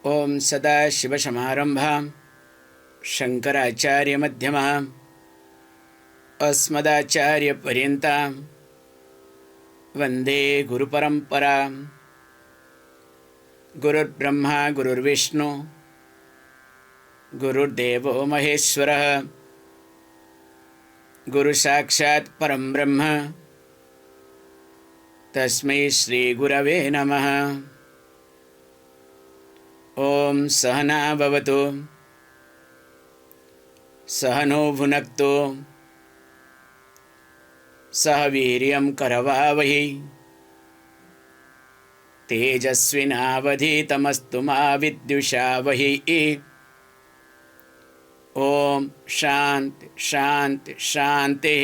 ओम सदाशिवसमारम्भां शङ्कराचार्यमध्यमाम् अस्मदाचार्यपर्यन्तां वन्दे गुरुपरम्परां। गुरुर्ब्रह्मा गुरुर्विष्णु गुरुर्देवो महेश्वरः गुरुसाक्षात् परं ब्रह्म तस्मै श्रीगुरवे नमः। ओम सहना भवतु सहनो भुनक्तु सह वीर्यं करवावहै तेजस्विनावधीतमस्तु मा विद्विषावहै। ओम शांति शांति शांति।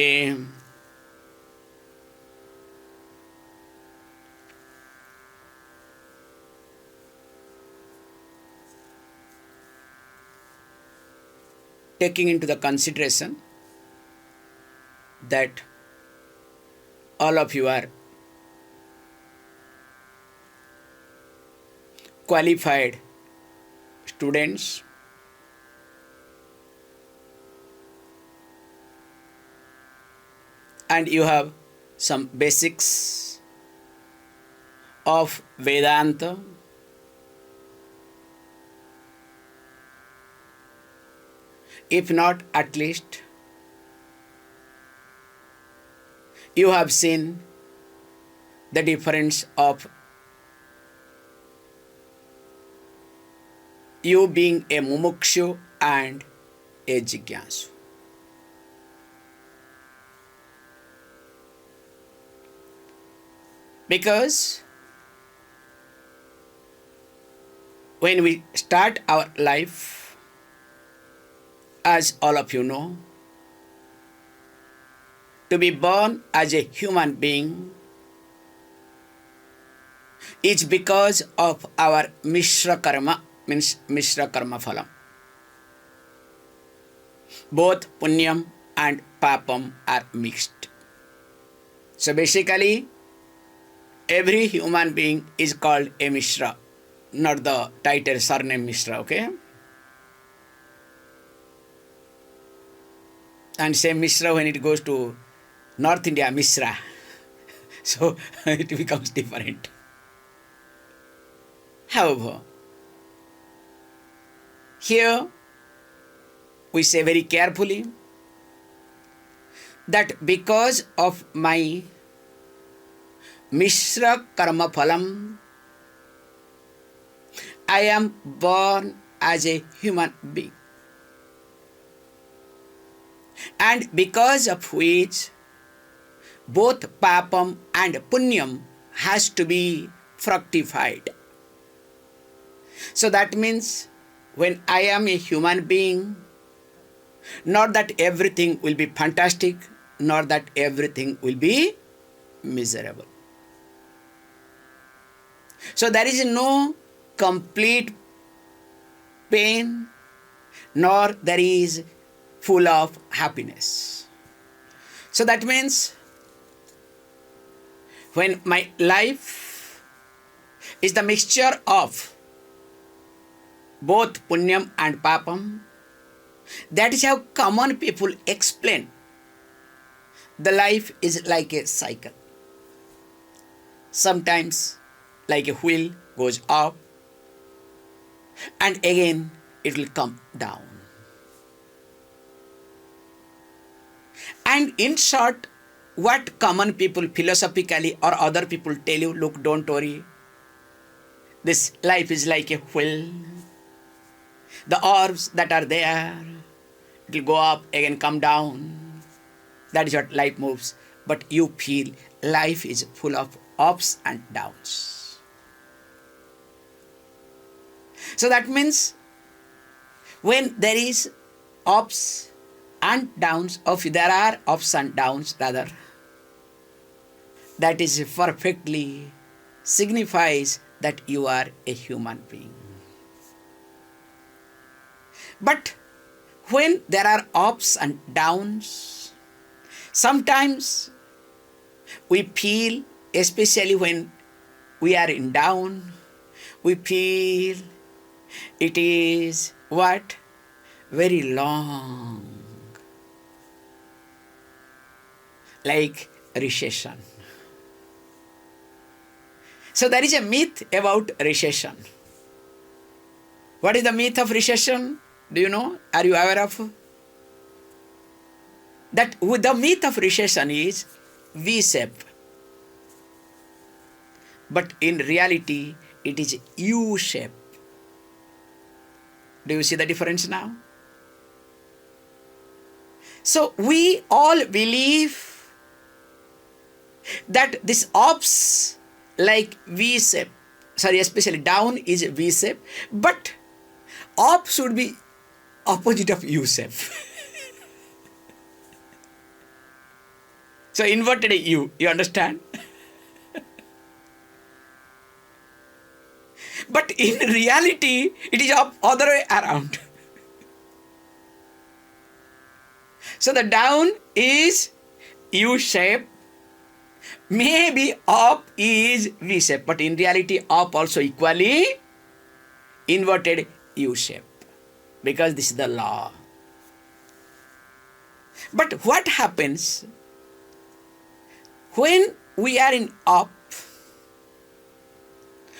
Taking into the consideration that all of you are qualified students, and you have some basics of Vedanta, if not at least you have seen the difference of you being a mumukshu and a jigyasu. Because when we start our life, as all of you know, to be born as a human being is because of our Mishra Karma, means Mishra Karma Phalam. Both Punyam and Papam are mixed. So basically, every human being is called a Mishra, not the title surname Mishra, okay? And same Mishra when it goes to North India, Mishra. So it becomes different. However, here we say very carefully that because of my Mishra Karma Phalam, I am born as a human being. And because of which both Papam and Punyam has to be fructified. So that means when I am a human being, not that everything will be fantastic, nor that everything will be miserable. So there is no complete pain, nor there is full of happiness. So that means when my life is the mixture of both Punyam and Papam, that is how common people explain the life is like a cycle. Sometimes like a wheel goes up and again it will come down. And in short, what common people philosophically or other people tell you, look, don't worry, this life is like a wheel. The orbs that are there, it will go up, again come down. That is what life moves. But you feel life is full of ups and downs. So that means when there is ups and downs, there are ups and downs rather, that is perfectly signifies that you are a human being. But when there are ups and downs, sometimes we feel, especially when we are in down, we feel It is what? Very long. Like recession. So there is a myth about recession. What is the myth of recession? Do you know? Are you aware of? That the myth of recession is V-shape. But in reality, it is U-shape. Do you see the difference now? So we all believe that this ups like V-shape, especially down is V-shape, but up should be opposite of U-shape. So inverted U, you understand? But in reality, it is other way around. So the down is U-shape, maybe up is V-shape, but in reality, up also equally inverted U-shape, because this is the law. But what happens when we are in up,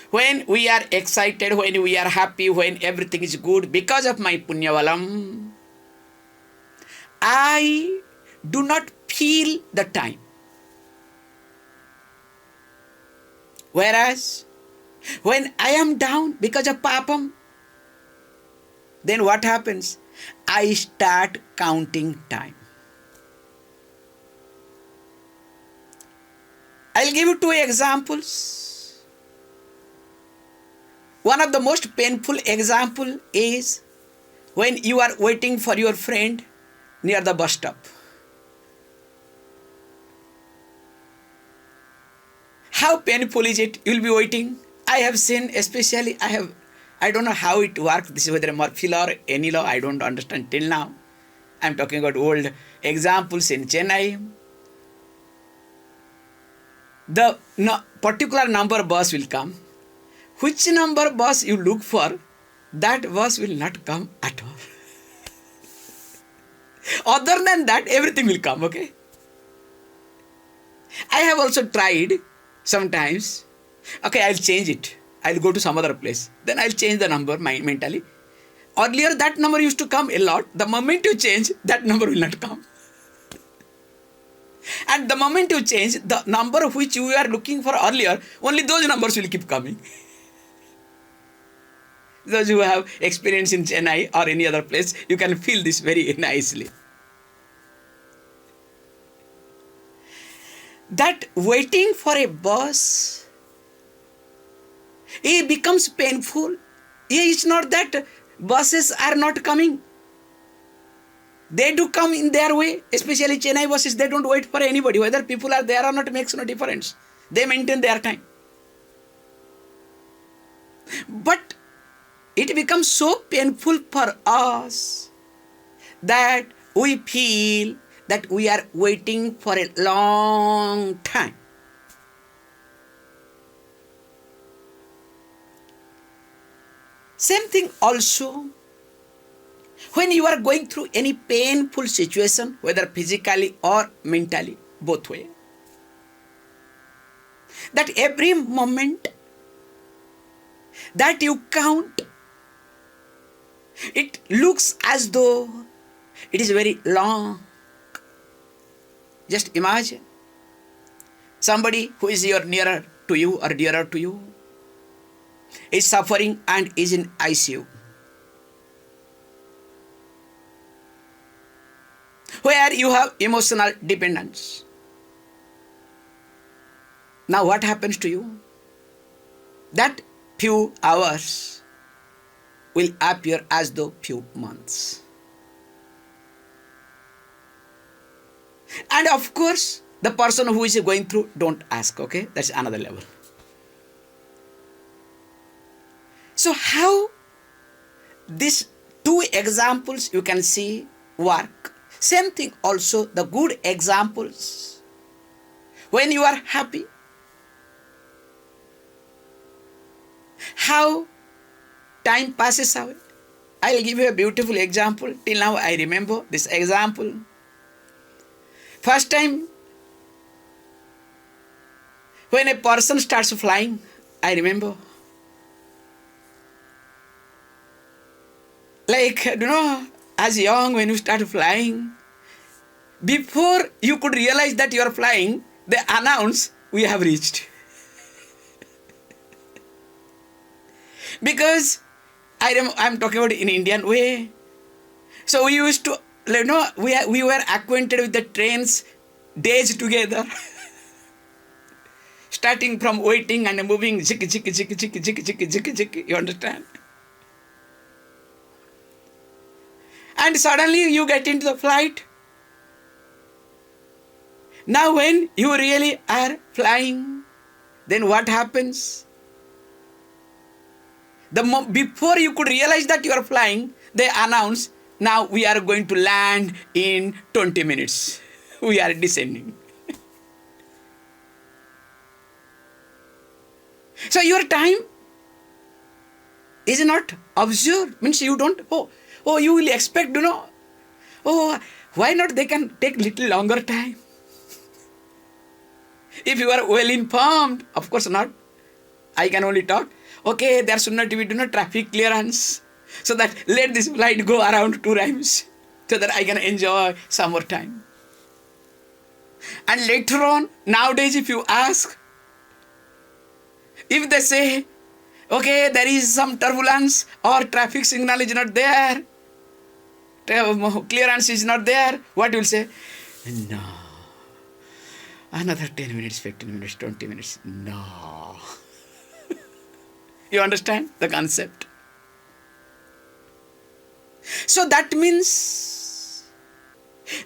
when we are excited, when we are happy, when everything is good because of my punyavalam, I do not feel the time. Whereas when I am down because of papam, then what happens? I start counting time. I'll give you two examples. One of the most painful example is when you are waiting for your friend near the bus stop. How painful is it? You will be waiting. I have seen, especially I don't know how it works. This is whether a Murphy law or any law, I don't understand till now. I'm talking about old examples in Chennai. The particular number bus will come. Which number bus you look for, that bus will not come at all. Other than that, everything will come, okay? I have also tried sometimes, okay, I'll change it. I'll go to some other place. Then I'll change the number mentally. Earlier, that number used to come a lot. The moment you change, that number will not come. And the moment you change, the number which you are looking for earlier, only those numbers will keep coming. Those who have experience in Chennai or any other place, you can feel this very nicely. That waiting for a bus, it becomes painful. It's not that buses are not coming. They do come in their way, especially Chennai buses, they don't wait for anybody. Whether people are there or not makes no difference. They maintain their time. But it becomes so painful for us that we feel that we are waiting for a long time. Same thing also when you are going through any painful situation, whether physically or mentally, both way. That every moment that you count, it looks as though it is very long. Just imagine somebody who is nearer to you or dearer to you is suffering and is in ICU, where you have emotional dependence. Now what happens to you? That few hours will appear as though few months. And of course, the person who is going through, don't ask, okay? That's another level. So how these two examples you can see work. Same thing also, the good examples. When you are happy, how time passes away. I'll give you a beautiful example. Till now I remember this example. First time when a person starts flying, I remember. Like, as young when you start flying, before you could realize that you are flying, they announce, we have reached. Because I'm talking about in Indian way. So we used to, we were acquainted with the trains days together. Starting from waiting and moving, jik, jik, jik, jik, jik, jik, jik, jik, you understand? And suddenly you get into the flight. Now when you really are flying, then what happens? Before you could realize that you are flying, they announce, now we are going to land in 20 minutes. We are descending. So your time is not observed. Means you don't, you will expect, why not they can take little longer time? If you are well informed, of course not. I can only talk. Okay, there should not be traffic clearance. So that let this flight go around 2 times. So that I can enjoy some more time. And later on, nowadays if you ask, if they say, okay, there is some turbulence or traffic signal is not there, clearance is not there, what you will say? No. Another 10 minutes, 15 minutes, 20 minutes. No. You understand the concept? So that means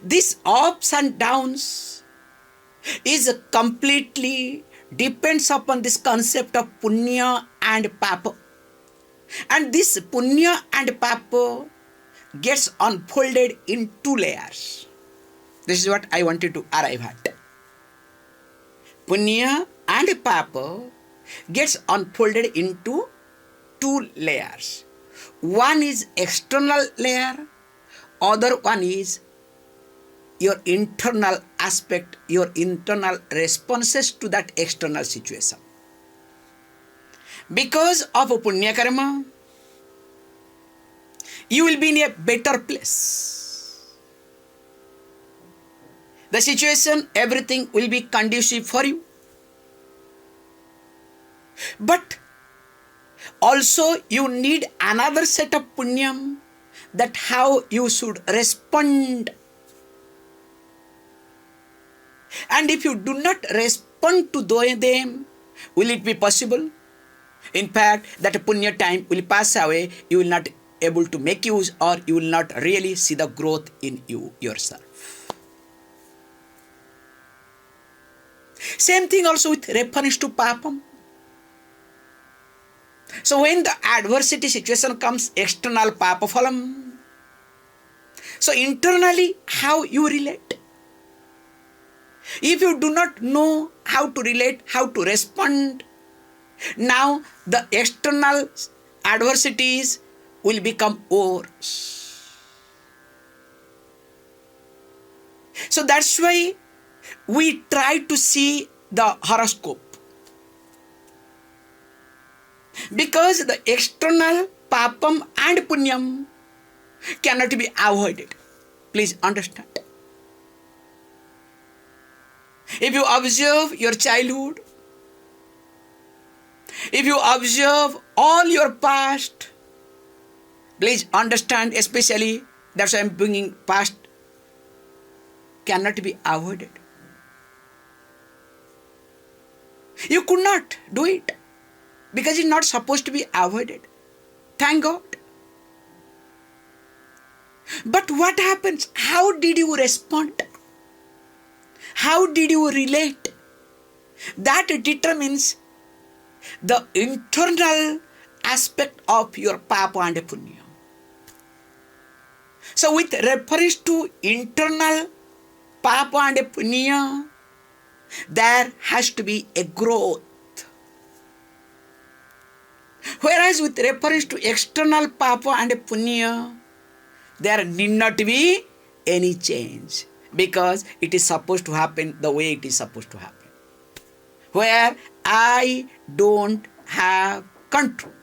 this ups and downs is completely depends upon this concept of punya and papa. And this punya and papa gets unfolded in 2 layers. This is what I wanted to arrive at. Punya and papa gets unfolded into 2 layers. One is external layer, other one is your internal aspect, your internal responses to that external situation. Because of punya karma, you will be in a better place. The situation, everything will be conducive for you. But also you need another set of punyam, that how you should respond. And if you do not respond to them, will it be possible? In fact, that punya time will pass away, you will not able to make use, or you will not really see the growth in you yourself. Same thing also with reference to papam. So when the adversity situation comes, external papa phalam. So internally, how you relate? If you do not know how to relate, how to respond, now the external adversities will become worse. So that's why we try to see the horoscope. Because the external papam and punyam cannot be avoided. Please understand. If you observe your childhood, if you observe all your past, please understand, especially that's why I'm bringing past, cannot be avoided. You could not do it because it's not supposed to be avoided. Thank God. But what happens? How did you respond? How did you relate? That determines the internal aspect of your papa and punya. So with reference to internal papa and punya, there has to be a growth. Whereas with reference to external papa and punya, there need not be any change because it is supposed to happen the way it is supposed to happen. Where I don't have control.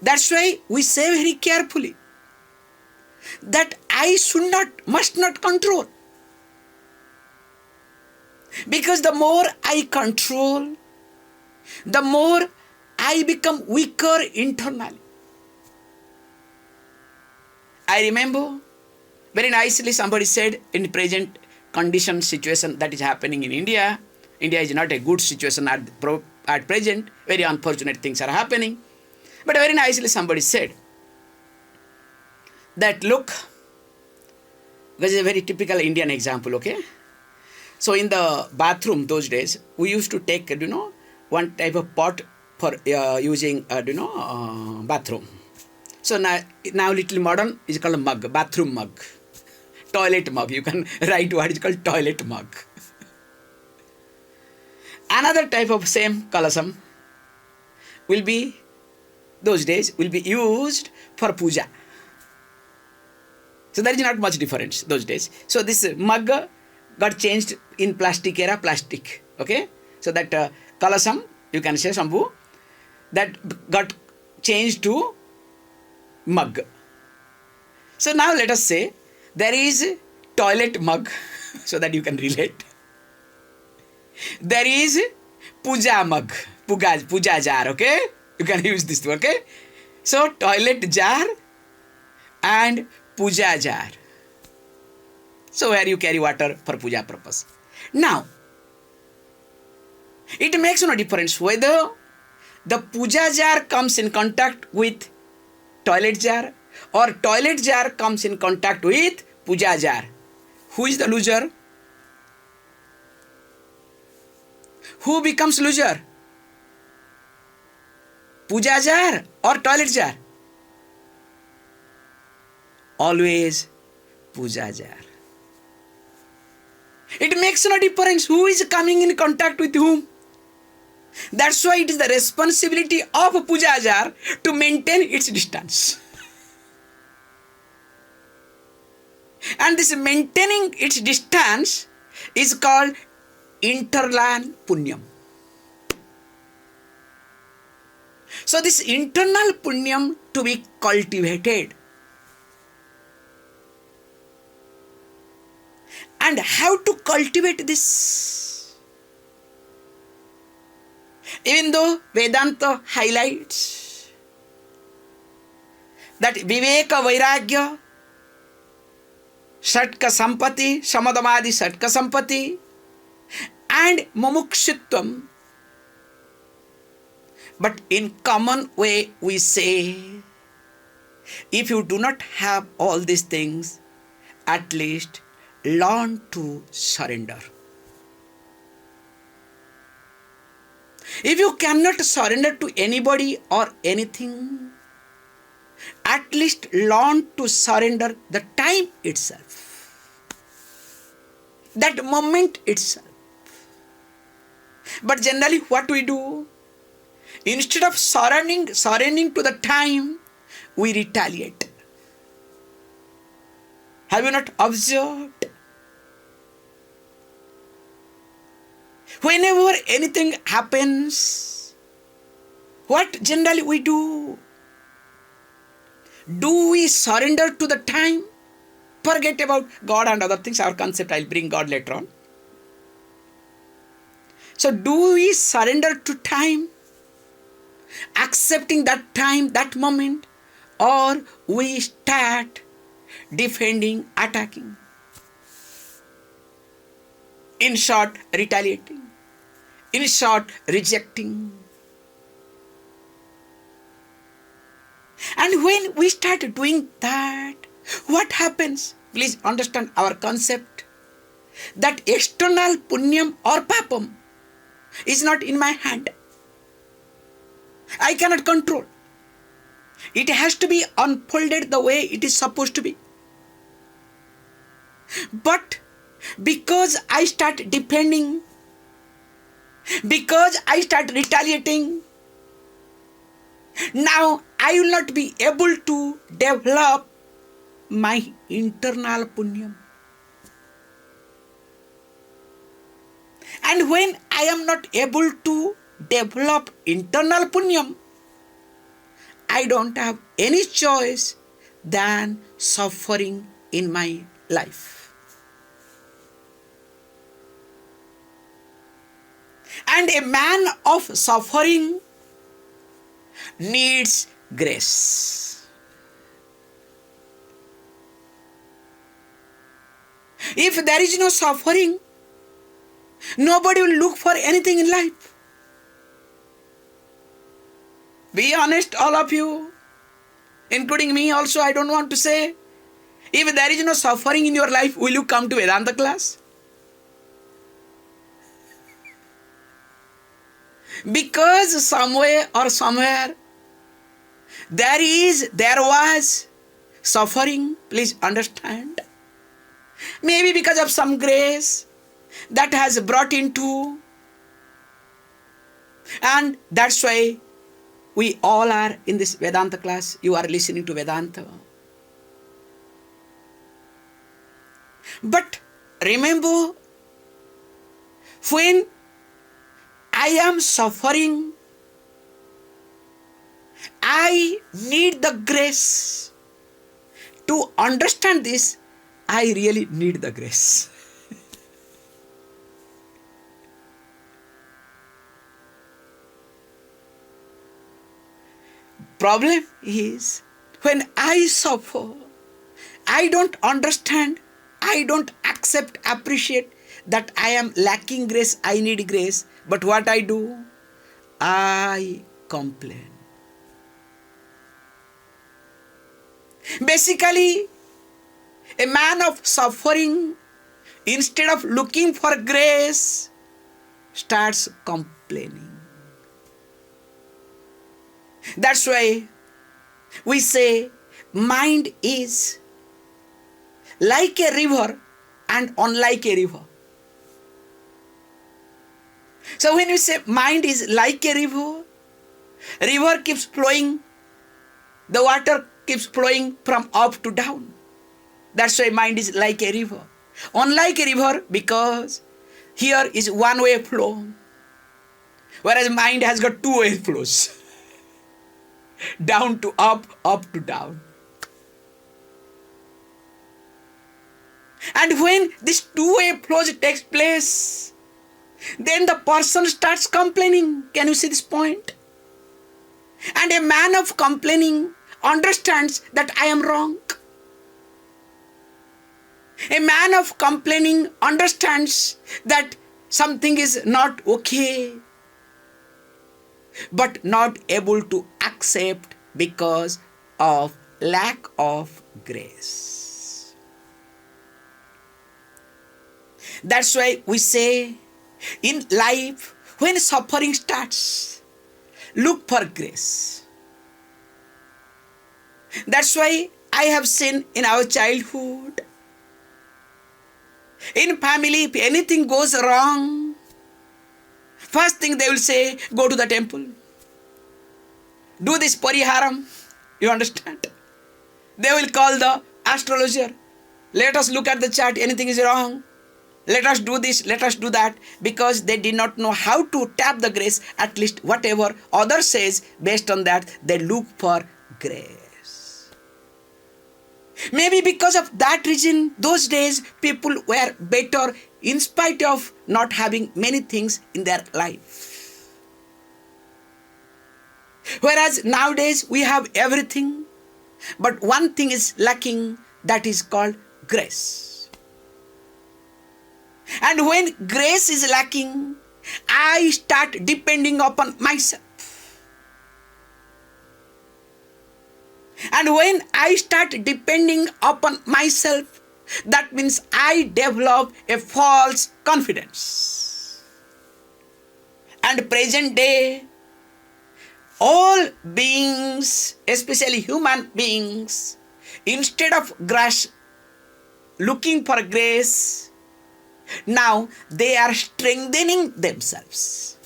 That's why we say very carefully that I must not control. Because the more I control, the more I become weaker internally. I remember very nicely somebody said in present condition situation that is happening in India. India is not a good situation at present. Very unfortunate things are happening. But very nicely somebody said that look, this is a very typical Indian example, okay? So in the bathroom those days, we used to take, one type of pot for using, bathroom. So now little modern is called a mug, bathroom mug, toilet mug. You can write what is called toilet mug. Another type of same kalasam will be, those days, will be used for puja. So there is not much difference those days. So this mug got changed in plastic era, plastic. Okay? So that kalasam, you can say Shambhu, that got changed to mug. So now let us say there is toilet mug so that you can relate. There is puja mug, puja jar, okay? You can use this, okay? So toilet jar and puja jar. So where you carry water for puja purpose. Now, it makes no difference whether the puja jar comes in contact with toilet jar or toilet jar comes in contact with puja jar. Who is the loser? Who becomes loser? Puja jar or toilet jar? Always puja jar. It makes no difference who is coming in contact with whom. That's why it is the responsibility of a puja jar to maintain its distance. And this maintaining its distance is called interland punyam. So this internal punyam to be cultivated. And how to cultivate this? Even though Vedanta highlights that Viveka Vairagya, Shatka Sampati, Samadhamadi Shatka Sampati, and Mumukshitvam. But in common way we say, if you do not have all these things, at least learn to surrender. If you cannot surrender to anybody or anything, at least learn to surrender the time itself, that moment itself. But generally what we do, instead of surrendering to the time, we retaliate. Have you not observed? Whenever anything happens, what generally we do? Do we surrender to the time? Forget about God and other things, our concept, I'll bring God later on. So do we surrender to time, accepting that time, that moment, or we start defending, attacking? In short, retaliating. In short, rejecting. And when we start doing that, what happens? Please understand our concept. That external punyam or papam is not in my hand. I cannot control. It has to be unfolded the way it is supposed to be. But because I start defending, because I start retaliating, Now I will not be able to develop my internal punyam. And when I am not able to develop internal punyam, I don't have any choice than suffering in my life. And a man of suffering needs grace. If there is no suffering, nobody will look for anything in life. Be honest, all of you, including me also. I don't want to say, if there is no suffering in your life, will you come to Vedanta class? Because somewhere or somewhere there was suffering. Please understand. Maybe because of some grace that has brought into, and that's why we all are in this Vedanta class. You are listening to Vedanta. But remember, when I am suffering, I need the grace. To understand this, I really need the grace. Problem is, when I suffer, I don't understand, I don't accept, appreciate that I am lacking grace, I need grace. But what I do? I complain. Basically, a man of suffering, instead of looking for grace, starts complaining. That's why we say mind is like a river and unlike a river. So when you say mind is like a river, river keeps flowing, the water keeps flowing from up to down. That's why mind is like a river. Unlike a river, because here is one-way flow, whereas mind has got two-way flows. Down to up, up to down. And when this two-way flows takes place, then the person starts complaining. Can you see this point? And a man of complaining understands that I am wrong. A man of complaining understands that something is not okay, but not able to accept because of lack of grace. That's why we say, in life, when suffering starts, look for grace. That's why I have seen in our childhood, in family, if anything goes wrong, first thing they will say, go to the temple. Do this pariharam. You understand? They will call the astrologer. Let us look at the chart. Anything is wrong. Let us do this, let us do that. Because they did not know how to tap the grace. At least whatever others says, based on that, they look for grace. Maybe because of that reason, those days people were better in spite of not having many things in their life. Whereas nowadays we have everything, but one thing is lacking, that is called grace. And when grace is lacking, I start depending upon myself. And when I start depending upon myself, that means I develop a false confidence. And present day, all beings, especially human beings, instead of looking for grace, now they are strengthening themselves.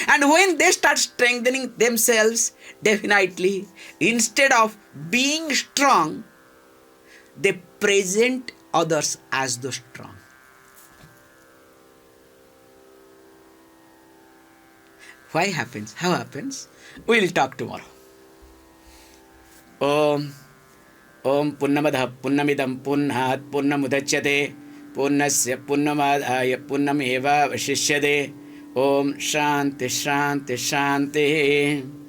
And when they start strengthening themselves, definitely, instead of being strong, they present others as the strong. Why happens? How happens? We will talk tomorrow. Om Punnamadah Punnamidam Punnat Punnamudachyate Punnasya Punnamadaya Punnameva Vashishyade. Om Shanti Shanti Shanti.